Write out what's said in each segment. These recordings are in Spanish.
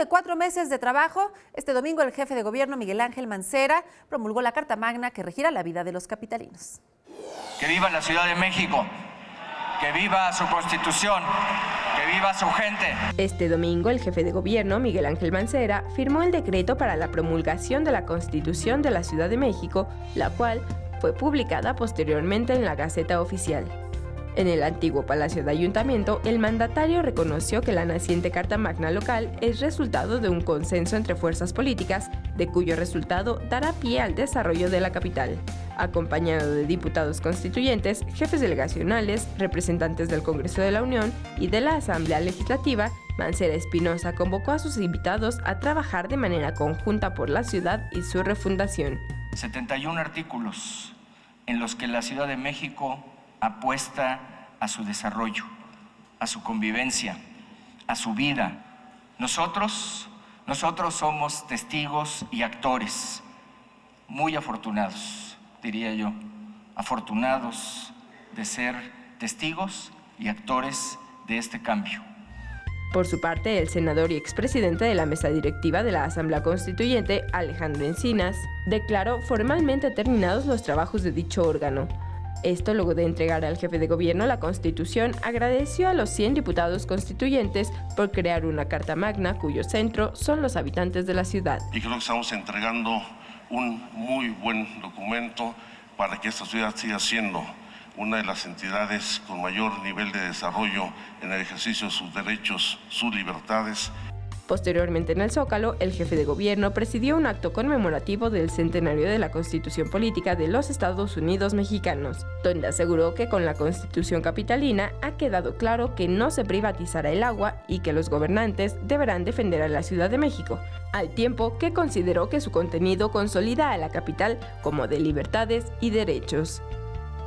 de 4 meses de trabajo, este domingo el jefe de gobierno Miguel Ángel Mancera promulgó la Carta Magna que regirá la vida de los capitalinos. Que viva la Ciudad de México, que viva su Constitución, que viva su gente. Este domingo el jefe de gobierno Miguel Ángel Mancera firmó el decreto para la promulgación de la Constitución de la Ciudad de México, la cual fue publicada posteriormente en la Gaceta Oficial. En el antiguo Palacio de Ayuntamiento, el mandatario reconoció que la naciente Carta Magna local es resultado de un consenso entre fuerzas políticas, de cuyo resultado dará pie al desarrollo de la capital. Acompañado de diputados constituyentes, jefes delegacionales, representantes del Congreso de la Unión y de la Asamblea Legislativa, Mancera Espinosa convocó a sus invitados a trabajar de manera conjunta por la ciudad y su refundación. 71 artículos en los que la Ciudad de México apuesta a su desarrollo, a su convivencia, a su vida. Nosotros somos testigos y actores muy afortunados, diría yo, afortunados de ser testigos y actores de este cambio. Por su parte, el senador y expresidente de la mesa directiva de la Asamblea Constituyente, Alejandro Encinas, declaró formalmente terminados los trabajos de dicho órgano. Esto, luego de entregar al jefe de gobierno la Constitución, agradeció a los 100 diputados constituyentes por crear una Carta Magna cuyo centro son los habitantes de la ciudad. Y creo que estamos entregando un muy buen documento para que esta ciudad siga siendo una de las entidades con mayor nivel de desarrollo en el ejercicio de sus derechos, sus libertades. Posteriormente en el Zócalo, el jefe de gobierno presidió un acto conmemorativo del centenario de la Constitución Política de los Estados Unidos Mexicanos, donde aseguró que con la Constitución capitalina ha quedado claro que no se privatizará el agua y que los gobernantes deberán defender a la Ciudad de México, al tiempo que consideró que su contenido consolida a la capital como de libertades y derechos.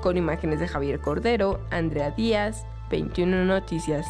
Con imágenes de Javier Cordero, Andrea Díaz, 21 Noticias.